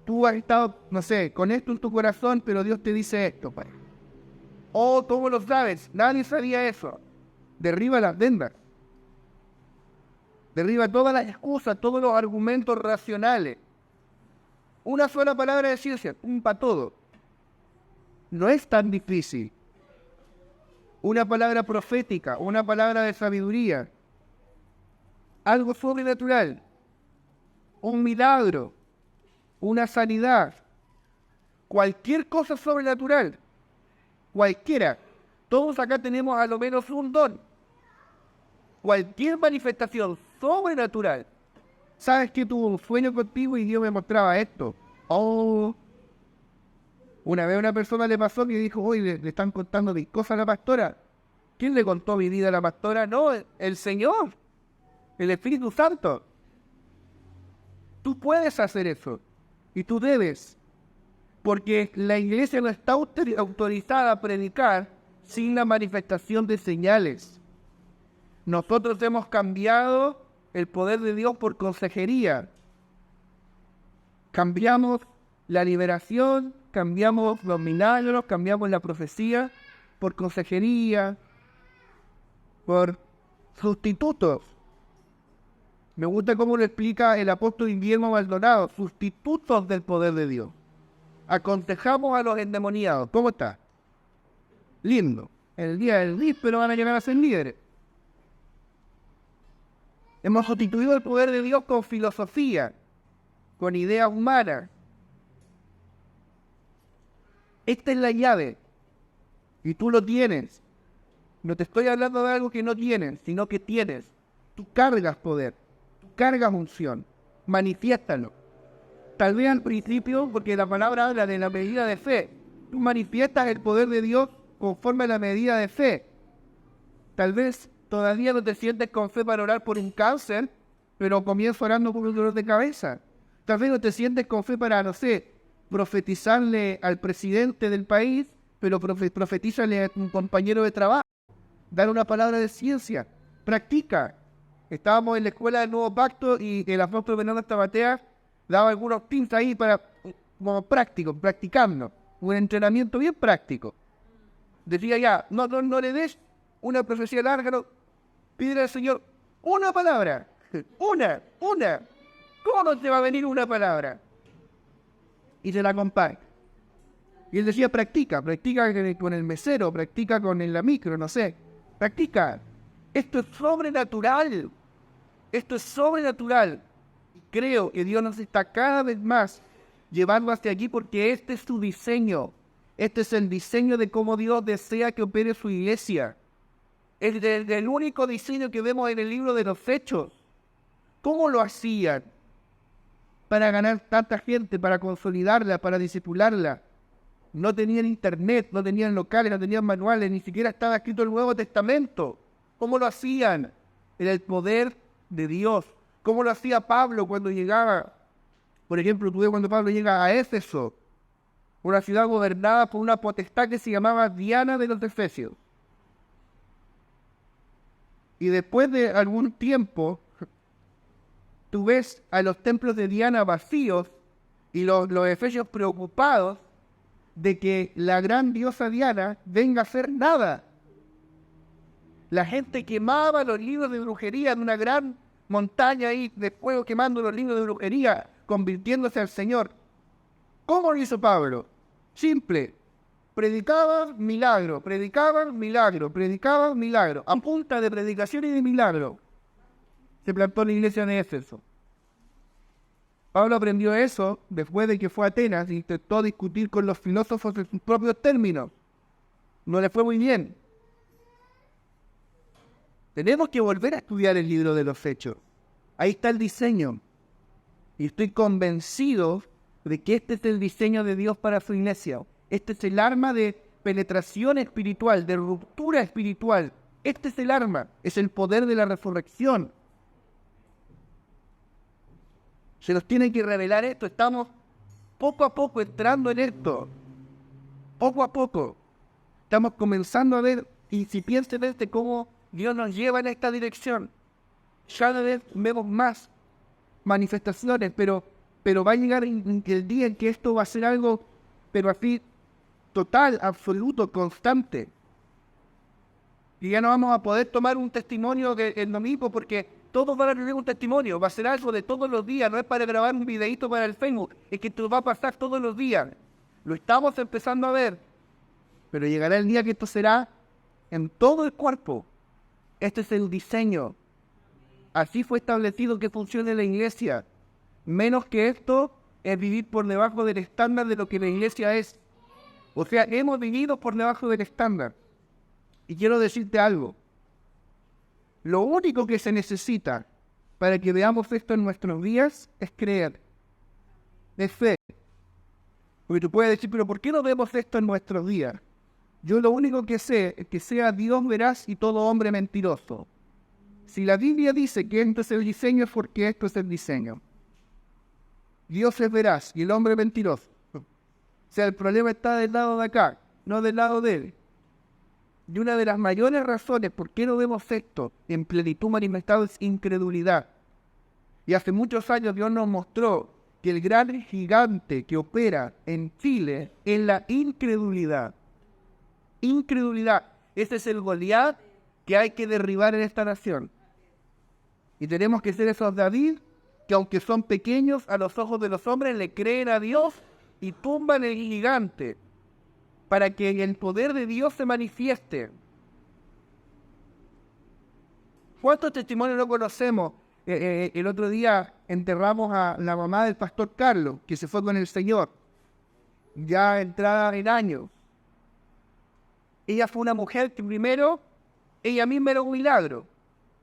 tú has estado, no sé, con esto en tu corazón, pero Dios te dice esto, Padre. Oh, ¿cómo lo sabes? Nadie sabía eso. Derriba las vendas. Derriba todas las excusas, todos los argumentos racionales. Una sola palabra de ciencia, para todo. No es tan difícil. Una palabra profética, una palabra de sabiduría. Algo sobrenatural. Un milagro. Una sanidad. Cualquier cosa sobrenatural. Cualquiera. Todos acá tenemos a lo menos un don. Cualquier manifestación sobrenatural. ¿Sabes que tuve un sueño contigo y Dios me mostraba esto? Oh. Una vez a una persona le pasó que dijo, oye, le están contando mis cosas a la pastora. ¿Quién le contó mi vida a la pastora? No, el Señor. El Espíritu Santo. Tú puedes hacer eso. Y tú debes. Porque la iglesia no está autorizada a predicar sin la manifestación de señales. Nosotros hemos cambiado el poder de Dios por consejería. Cambiamos la liberación, cambiamos los milagros, cambiamos la profecía por consejería, por sustitutos. Me gusta cómo lo explica el apóstol Guillermo Maldonado, sustitutos del poder de Dios. Aconsejamos a los endemoniados. ¿Cómo está? Lindo. El día del víspero van a llegar a ser líderes. Hemos sustituido el poder de Dios con filosofía, con ideas humanas. Esta es la llave. Y tú lo tienes. No te estoy hablando de algo que no tienes, sino que tienes. Tú cargas poder. Tú cargas unción. Manifiéstalo. Tal vez al principio, porque la palabra habla de la medida de fe. Tú manifiestas el poder de Dios conforme a la medida de fe. Tal vez todavía no te sientes con fe para orar por un cáncer, pero comienza orando por un dolor de cabeza. Tal vez no te sientes con fe para, no sé, profetizarle al presidente del país, pero profetízale a un compañero de trabajo. Dar una palabra de ciencia. Practica. Estábamos en la escuela del Nuevo Pacto y el apóstol Bernardo Tabatea daba algunos tips ahí para, como práctico, practicando. Un entrenamiento bien práctico. Decía ya, no le des una profecía larga, no, pídele al Señor una palabra. Una. ¿Cómo no te va a venir una palabra? Y se la comparte. Y él decía, practica con el mesero, practica con la micro, no sé. Practica. Esto es sobrenatural. Y creo que Dios nos está cada vez más llevando hacia aquí porque este es su diseño. Este es el diseño de cómo Dios desea que opere su iglesia. Es el único diseño que vemos en el libro de los Hechos. ¿Cómo lo hacían? Para ganar tanta gente, para consolidarla, para discipularla. No tenían internet, no tenían locales, no tenían manuales, ni siquiera estaba escrito el Nuevo Testamento. ¿Cómo lo hacían? Era el poder de Dios. ¿Cómo lo hacía Pablo cuando llegaba? Por ejemplo, tú ves cuando Pablo llega a Éfeso, una ciudad gobernada por una potestad que se llamaba Diana de los Efesios. Y después de algún tiempo, tú ves a los templos de Diana vacíos y los efesios preocupados de que la gran diosa Diana venga a hacer nada. La gente quemaba los libros de brujería en una gran montaña ahí de fuego, quemando los libros de brujería, convirtiéndose al Señor. ¿Cómo lo hizo Pablo? Simple. Predicaba milagro. A punta de predicación y de milagro se plantó la iglesia de Éfeso. Pablo aprendió eso después de que fue a Atenas e intentó discutir con los filósofos en sus propios términos. No le fue muy bien. Tenemos que volver a estudiar el libro de los Hechos. Ahí está el diseño. Y estoy convencido de que este es el diseño de Dios para su iglesia. Este es el arma de penetración espiritual, de ruptura espiritual. Este es el arma, es el poder de la resurrección. Se nos tiene que revelar esto. Estamos poco a poco entrando en esto. Poco a poco. Estamos comenzando a ver incipientemente cómo Dios nos lleva en esta dirección. Cada vez vemos más manifestaciones, pero va a llegar el día en que esto va a ser algo, pero así, total, absoluto, constante. Y ya no vamos a poder tomar un testimonio del domingo porque todos van a tener un testimonio. Va a ser algo de todos los días, no es para grabar un videíto para el Facebook, es que esto va a pasar todos los días. Lo estamos empezando a ver, pero llegará el día que esto será en todo el cuerpo. Este es el diseño. Así fue establecido que funcione la iglesia. Menos que esto es vivir por debajo del estándar de lo que la iglesia es. O sea, hemos vivido por debajo del estándar. Y quiero decirte algo. Lo único que se necesita para que veamos esto en nuestros días es creer. Es fe. Porque tú puedes decir, pero ¿por qué no vemos esto en nuestros días? Yo lo único que sé es que sea Dios veraz y todo hombre mentiroso. Si la Biblia dice que esto es el diseño, es porque esto es el diseño. Dios es veraz y el hombre mentiroso. O sea, el problema está del lado de acá, no del lado de él. Y una de las mayores razones por qué no vemos esto en plenitud manifestado es incredulidad. Y hace muchos años Dios nos mostró que el gran gigante que opera en Chile es la incredulidad. Incredulidad. Ese es el Goliat que hay que derribar en esta nación. Y tenemos que ser esos David que aunque son pequeños a los ojos de los hombres, le creen a Dios y tumban el gigante para que el poder de Dios se manifieste. ¿Cuántos testimonios no conocemos? El otro día enterramos a la mamá del pastor Carlos, que se fue con el Señor, ya entrada en años. Ella fue una mujer que primero, ella misma era un milagro.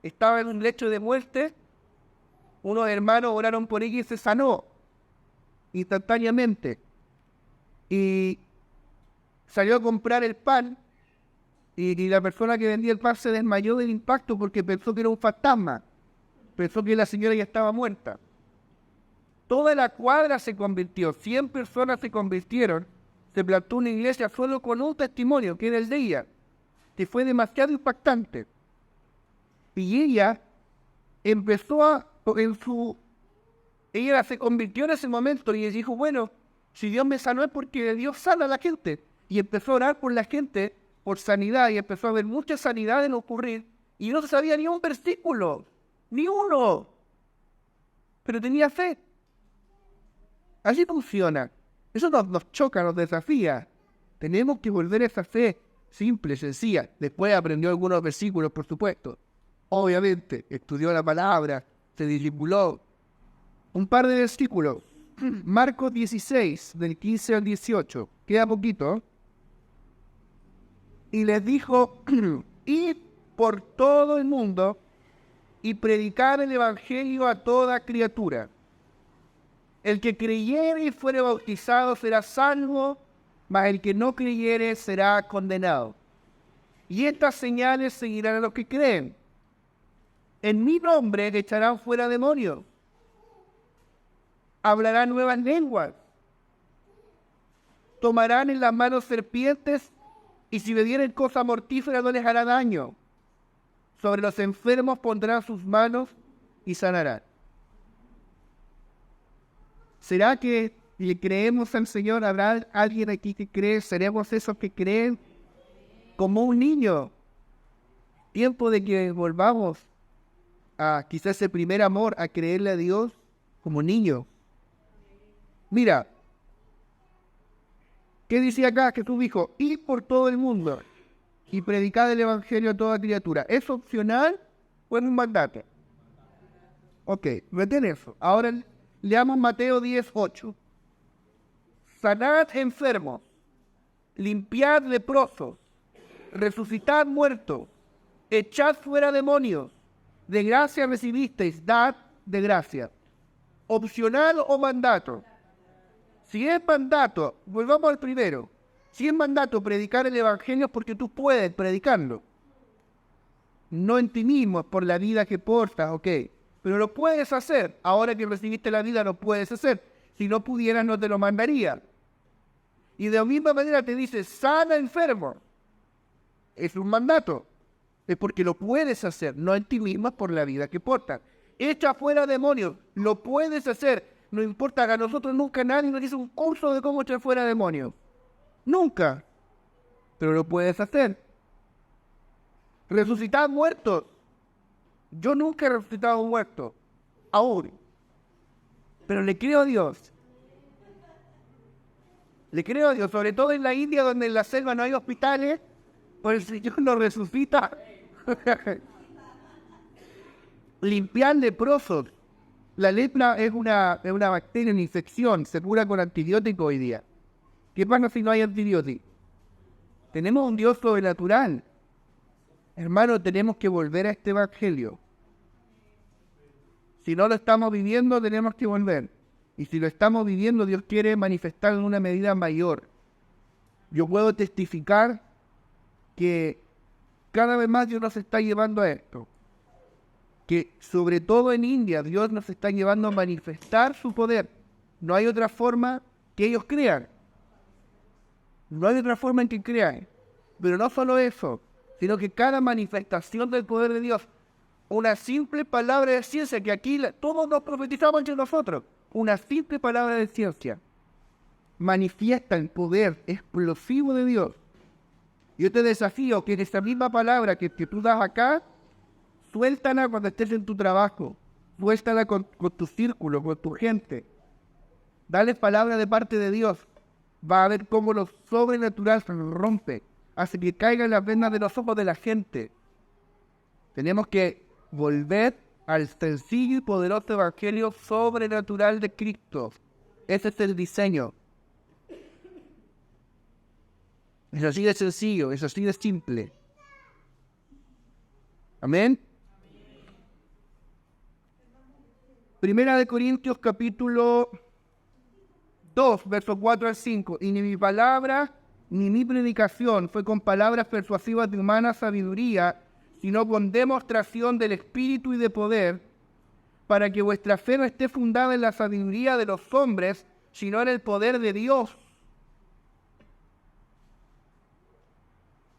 Estaba en un lecho de muerte, unos hermanos oraron por ella y se sanó instantáneamente. Y salió a comprar el pan y la persona que vendía el pan se desmayó del impacto porque pensó que era un fantasma. Pensó que la señora ya estaba muerta. Toda la cuadra se convirtió, 100 personas se convirtieron. Se plantó una iglesia solo con un testimonio, que era el de ella, que fue demasiado impactante. Y ella ella se convirtió en ese momento y dijo, bueno, si Dios me sanó es porque Dios sana a la gente. Y empezó a orar por la gente, por sanidad, y empezó a ver mucha sanidad en ocurrir, y no se sabía ni un versículo, ni uno, pero tenía fe. Así funciona. Eso nos choca, nos desafía. Tenemos que volver a esa fe simple, sencilla. Después aprendió algunos versículos, por supuesto. Obviamente, estudió la palabra, se discipuló. Un par de versículos. Marcos 16, del 15 al 18. Queda poquito. Y les dijo, id por todo el mundo y predicar el evangelio a toda criatura. El que creyere y fuere bautizado será salvo, mas el que no creyere será condenado. Y estas señales seguirán a los que creen. En mi nombre echarán fuera demonios. Hablarán nuevas lenguas. Tomarán en las manos serpientes, y si bebieren cosa mortífera no les hará daño. Sobre los enfermos pondrán sus manos y sanarán. ¿Será que le creemos al Señor? ¿Habrá alguien aquí que cree? ¿Seremos esos que creen como un niño? Tiempo de que volvamos a quizás ese primer amor, a creerle a Dios como niño. Mira, ¿qué dice acá? Jesús dijo, id por todo el mundo y predicad el evangelio a toda criatura. ¿Es opcional o es un mandato? Ok, retén eso. Ahora leamos Mateo 10:8. Sanad enfermos, limpiad leprosos, resucitad muertos, echad fuera demonios. De gracia recibisteis, dad de gracia. ¿Opcional o mandato? Si es mandato, volvamos al primero. Si es mandato predicar el evangelio es porque tú puedes predicarlo. No en ti mismo, es por la vida que portas, ok. Pero lo puedes hacer. Ahora que recibiste la vida lo puedes hacer. Si no pudieras no te lo mandaría. Y de la misma manera te dice, sana enfermo. Es un mandato. Es porque lo puedes hacer, no en ti mismo, es por la vida que portas. Echa fuera demonios, lo puedes hacer. No importa, a nosotros nunca nadie nos hizo un curso de cómo echar fuera demonios. Nunca. Pero lo puedes hacer. Resucitar muertos. Yo nunca he resucitado a un muerto. Aún. Pero le creo a Dios. Le creo a Dios. Sobre todo en la India, donde en la selva no hay hospitales. Pues el Señor lo resucita. Limpiar leprosos. La lepra es una bacteria, una infección. Se cura con antibiótico hoy día. ¿Qué pasa si no hay antibiótico? Tenemos un Dios sobrenatural. Hermano, tenemos que volver a este evangelio. Si no lo estamos viviendo, tenemos que volver. Y si lo estamos viviendo, Dios quiere manifestarlo en una medida mayor. Yo puedo testificar que cada vez más Dios nos está llevando a esto. Que sobre todo en India, Dios nos está llevando a manifestar su poder. No hay otra forma que ellos crean. No hay otra forma en que crean. Pero no solo eso, sino que cada manifestación del poder de Dios, una simple palabra de ciencia, que aquí todos nos profetizamos entre nosotros, una simple palabra de ciencia, manifiesta el poder explosivo de Dios. Yo te desafío que esa misma palabra que tú das acá, suéltala cuando estés en tu trabajo, suéltala con tu círculo, con tu gente. Dale palabra de parte de Dios. Va a ver cómo lo sobrenatural se rompe, hace que caigan las vendas de los ojos de la gente. Tenemos que volver al sencillo y poderoso evangelio sobrenatural de Cristo. Ese es el diseño. Es así de sencillo, es así de simple. Amén. Primera de Corintios capítulo 2, versos 4 al 5. Y ni mi palabra ni mi predicación fue con palabras persuasivas de humana sabiduría, sino con demostración del Espíritu y de poder, para que vuestra fe no esté fundada en la sabiduría de los hombres, sino en el poder de Dios.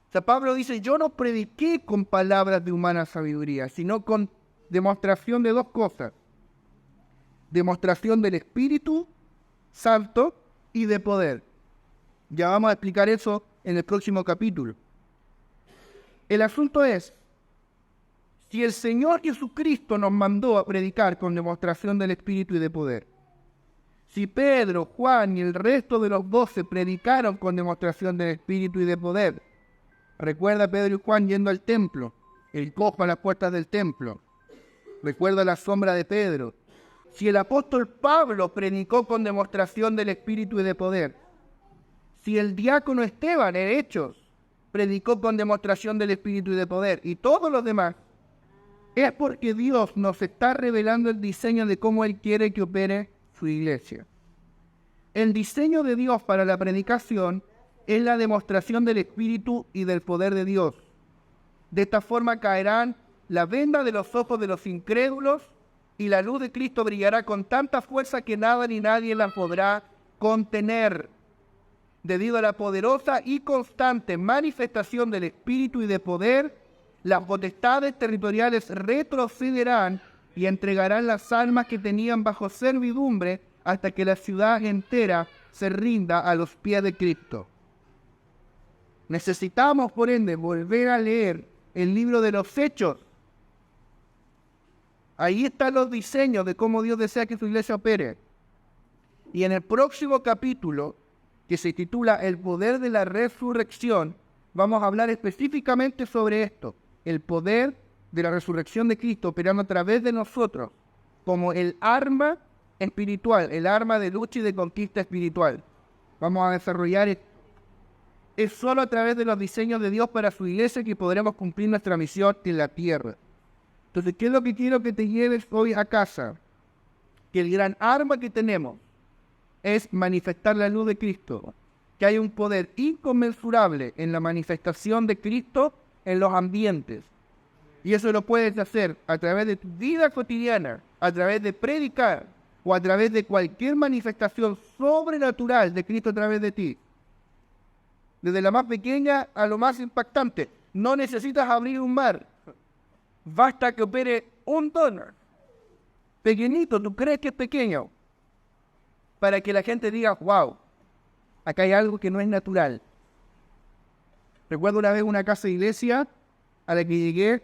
O sea, Pablo dice, yo no prediqué con palabras de humana sabiduría, sino con demostración de dos cosas. Demostración del Espíritu Santo y de poder. Ya vamos a explicar eso en el próximo capítulo. El asunto es, si el Señor Jesucristo nos mandó a predicar con demostración del Espíritu y de poder, si Pedro, Juan y el resto de los 12 predicaron con demostración del Espíritu y de poder, recuerda Pedro y Juan yendo al templo, el cojo a las puertas del templo, recuerda la sombra de Pedro. Si el apóstol Pablo predicó con demostración del Espíritu y de poder, si el diácono Esteban en Hechos predicó con demostración del Espíritu y de poder, y todos los demás, es porque Dios nos está revelando el diseño de cómo Él quiere que opere su iglesia. El diseño de Dios para la predicación es la demostración del Espíritu y del poder de Dios. De esta forma caerán la venda de los ojos de los incrédulos y la luz de Cristo brillará con tanta fuerza que nada ni nadie la podrá contener. Debido a la poderosa y constante manifestación del Espíritu y de poder, las potestades territoriales retrocederán y entregarán las almas que tenían bajo servidumbre hasta que la ciudad entera se rinda a los pies de Cristo. Necesitamos, por ende, volver a leer el libro de los Hechos. Ahí están los diseños de cómo Dios desea que su iglesia opere. Y en el próximo capítulo, que se titula El poder de la resurrección, vamos a hablar específicamente sobre esto. El poder de la resurrección de Cristo operando a través de nosotros como el arma espiritual, el arma de lucha y de conquista espiritual. Vamos a desarrollar esto. Es solo a través de los diseños de Dios para su iglesia que podremos cumplir nuestra misión en la tierra. Entonces, ¿qué es lo que quiero que te lleves hoy a casa? Que el gran arma que tenemos es manifestar la luz de Cristo. Que hay un poder inconmensurable en la manifestación de Cristo en los ambientes. Y eso lo puedes hacer a través de tu vida cotidiana, a través de predicar o a través de cualquier manifestación sobrenatural de Cristo a través de ti. Desde la más pequeña a lo más impactante. No necesitas abrir un mar. Basta que opere un don. Pequeñito, tú crees que es pequeño. Para que la gente diga, wow, acá hay algo que no es natural. Recuerdo una vez una casa de iglesia a la que llegué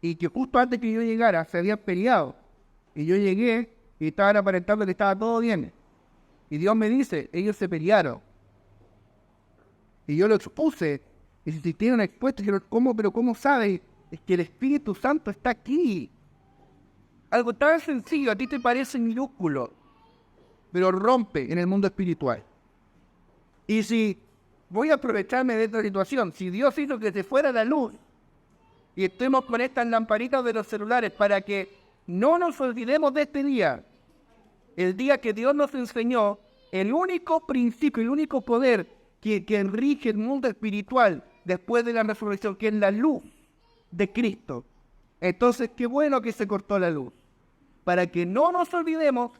y que justo antes que yo llegara se habían peleado. Y yo llegué y estaban aparentando que estaba todo bien. Y Dios me dice, ellos se pelearon. Y yo lo expuse. Y si tienen expuesto, dijeron, ¿cómo? ¿Pero cómo sabes? Es que el Espíritu Santo está aquí. Algo tan sencillo, a ti te parece minúsculo, pero rompe en el mundo espiritual. Y si voy a aprovecharme de esta situación, si Dios hizo que se fuera la luz y estemos con estas lamparitas de los celulares para que no nos olvidemos de este día, el día que Dios nos enseñó el único principio, el único poder que rige el mundo espiritual después de la resurrección, que es la luz de Cristo. Entonces, qué bueno que se cortó la luz, para que no nos olvidemos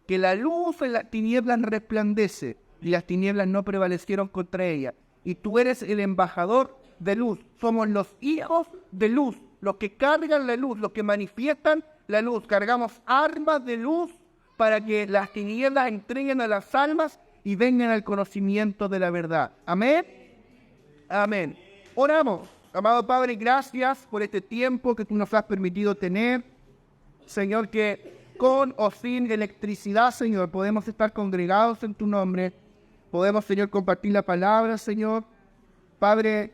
que la luz en las tinieblas resplandece y las tinieblas no prevalecieron contra ella. Y tú eres el embajador de luz. Somos los hijos de luz, los que cargan la luz, los que manifiestan la luz. Cargamos armas de luz para que las tinieblas entreguen a las almas y vengan al conocimiento de la verdad. Amén. Amén. Oramos. Amado Padre, gracias por este tiempo que tú nos has permitido tener. Señor, que con o sin electricidad, Señor, podemos estar congregados en tu nombre. Podemos, Señor, compartir la palabra, Señor. Padre,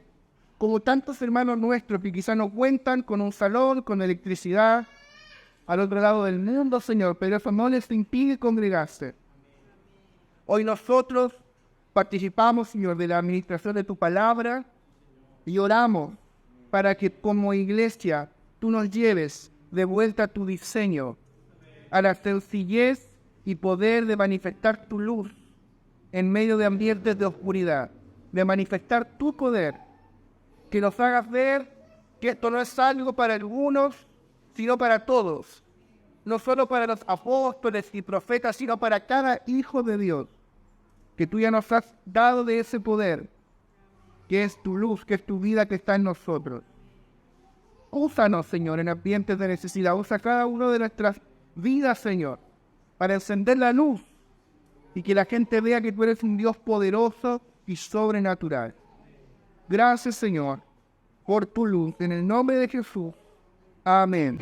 como tantos hermanos nuestros que quizás no cuentan con un salón, con electricidad, al otro lado del mundo, Señor, pero eso no les impide congregarse. Hoy nosotros participamos, Señor, de la administración de tu palabra y oramos para que como iglesia tú nos lleves de vuelta a tu diseño, a la sencillez y poder de manifestar tu luz en medio de ambientes de oscuridad, de manifestar tu poder, que nos hagas ver que esto no es algo para algunos, sino para todos, no solo para los apóstoles y profetas, sino para cada hijo de Dios, que tú ya nos has dado de ese poder, que es tu luz, que es tu vida que está en nosotros. Úsanos, Señor, en ambientes de necesidad. Usa cada uno de nuestras vidas, Señor, para encender la luz y que la gente vea que tú eres un Dios poderoso y sobrenatural. Gracias, Señor, por tu luz. En el nombre de Jesús. Amén.